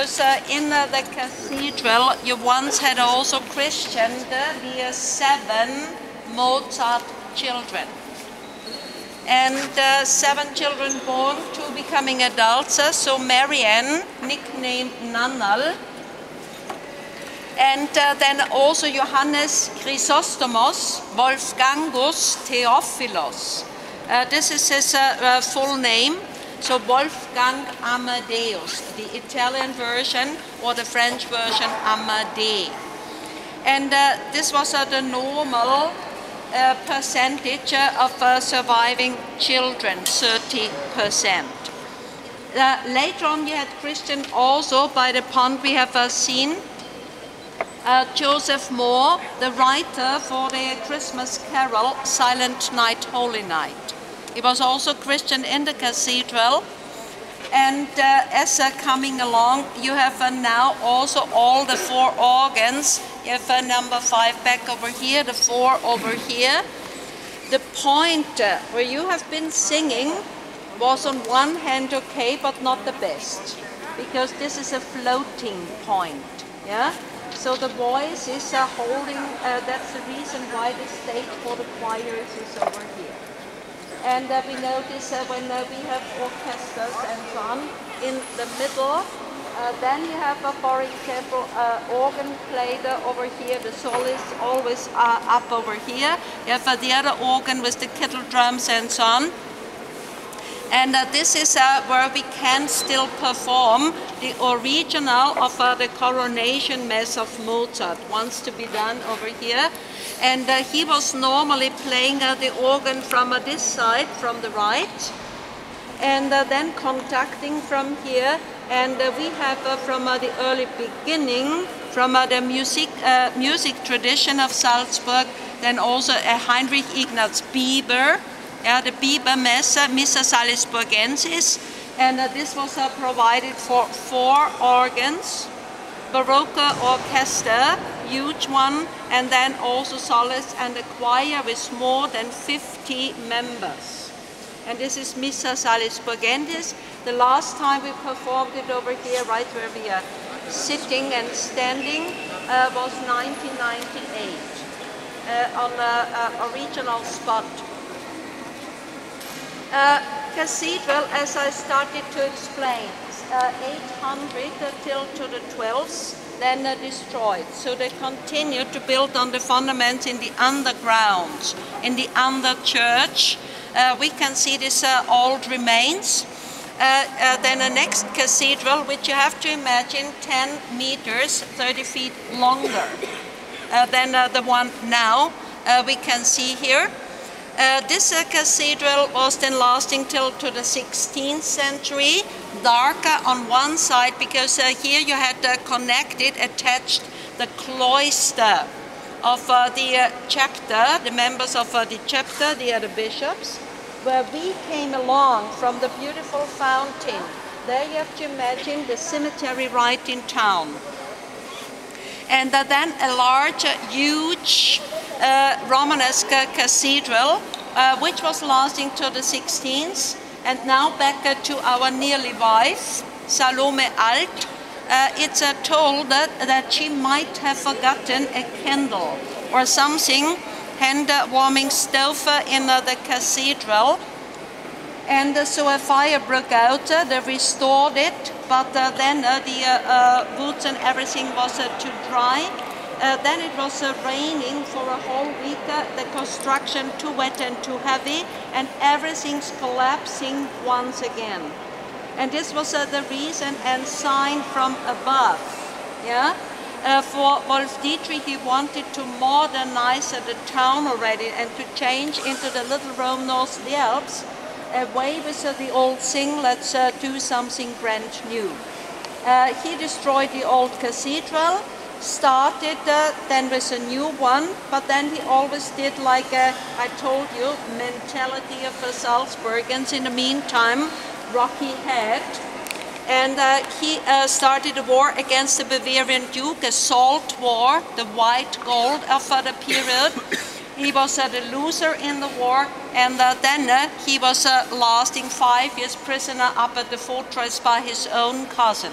because in the cathedral you once had also christened the 7 Mozart children. And 7 children born, 2 becoming adults, so Marianne, nicknamed Nannal, and then also Johannes Chrysostomos, Wolfgangus Theophilos. This is his full name, so Wolfgang Amadeus, the Italian version, or the French version Amadei. And this was the normal percentage of surviving children, 30%. Later on, you had Christian also, by the pond we have seen, Joseph Moore, the writer for the Christmas carol, Silent Night, Holy Night. He was also Christian in the cathedral. And as coming along, you have now also all the 4 organs. You have number 5 back over here, the 4 over here. The point where you have been singing was on one hand okay, but not the best, because this is a floating point. Yeah. So the voice is holding. That's the reason why the stage for the choirs is over here. And we notice when we have orchestras and so on in the middle, then you have, for example, organ played over here, the soloist always up over here. You have the other organ with the kettle drums and so on. And this is where we can still perform the original of the coronation mass of Mozart, wants to be done over here. And he was normally playing the organ from this side, from the right, and then conducting from here. And we have from the early beginning, from the music tradition of Salzburg, then also Heinrich Ignaz Bieber, the Bieber Messe, Missa Salzburgensis, and this was provided for 4 organs, Baroque orchestra, huge one, and then also soloists and a choir with more than 50 members. And this is Missa Salzburgensis. The last time we performed it over here, right where we are sitting and standing, was 1998 on an original spot. Cathedral, as I started to explain, 800 till to the 12th, then destroyed. So they continued to build on the fundaments in the underground, in the under-church. We can see this old remains. Then the next cathedral, which you have to imagine 10 meters, 30 feet longer than the one now we can see here. This cathedral was then lasting till to the 16th century, darker on one side, because here you had connected, attached the cloister of the chapter, the members of the chapter, the other bishops, where we came along from the beautiful fountain. There you have to imagine the cemetery right in town. And then a large, huge Romanesque cathedral, which was lasting to the 16th, and now back to our nearly wife, Salome Alt. It's told that she might have forgotten a candle or something, hand-warming stove in the cathedral. And so a fire broke out, they restored it, but then the woods and everything was too dry. Then it was raining for a whole week, the construction too wet and too heavy, and everything's collapsing once again. And this was the reason and sign from above. Yeah? For Wolf Dietrich, he wanted to modernize the town already and to change into the little Rome north of the Alps, away with the old thing, let's do something brand new. He destroyed the old cathedral, started then with a new one, but then he always did, like I told you, mentality of the Salzburgans in the meantime, Rocky Head. And he started a war against the Bavarian Duke, a salt war, the white gold of the period. He was the loser in the war, and then he was lasting 5 years prisoner up at the fortress by his own cousin.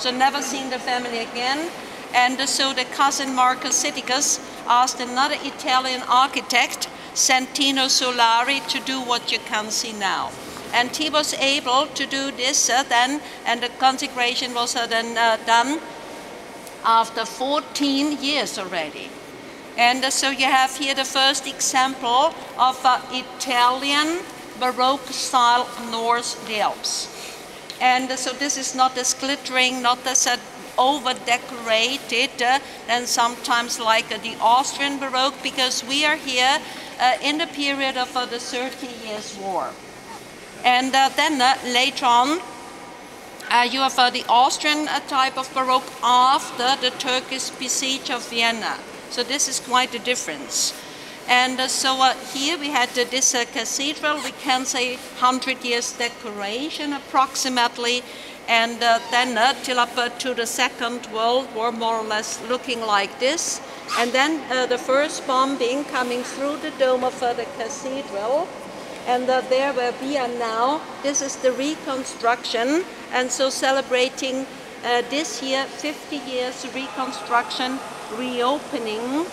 so never seen the family again. And so the cousin Marcus Sitticus asked another Italian architect, Santino Solari, to do what you can see now. And he was able to do this then, and the consecration was then done after 14 years already. And so you have here the first example of Italian Baroque style North Alps. And so this is not as glittering, not as over decorated than sometimes like the Austrian Baroque, because we are here in the period of the 30 Years' War. And then later on, you have the Austrian type of Baroque after the Turkish besiege of Vienna. So this is quite a difference. And so here we had this cathedral, we can say 100 years decoration approximately, and then till up to the Second World War, more or less looking like this. And then the first bombing coming through the dome of the cathedral. And there where we are now, this is the reconstruction, and so celebrating this year 50 years reconstruction, reopening,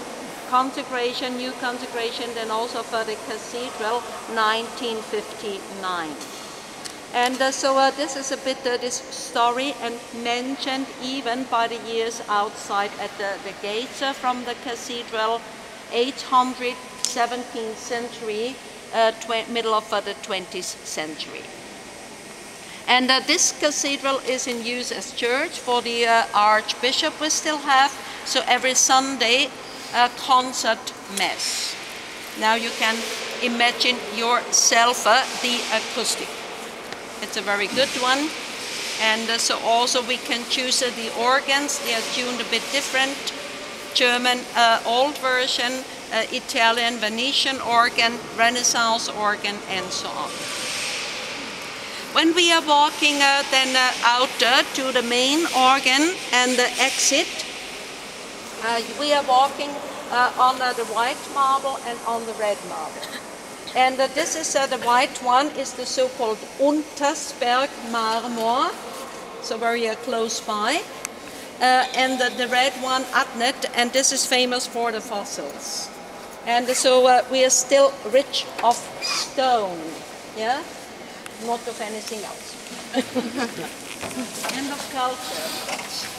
consecration, new consecration, then also for the cathedral, 1959. And so this is a bit this story, and mentioned even by the years outside at the gates from the cathedral, 800, 17th century, middle of the 20th century. And this cathedral is in use as church for the Archbishop we still have, so every Sunday concert mass. Now you can imagine yourself the acoustic. It's a very good one. And so also we can choose the organs, they are tuned a bit different. German old version, Italian Venetian organ, Renaissance organ, and so on. When we are walking then out to the main organ and the exit, we are walking on the white marble and on the red marble. And this is the white one is the so-called Untersberg Marmor, so very close by. And the red one, Adnet, and this is famous for the fossils. And so we are still rich of stone, yeah? Not of anything else. And of culture.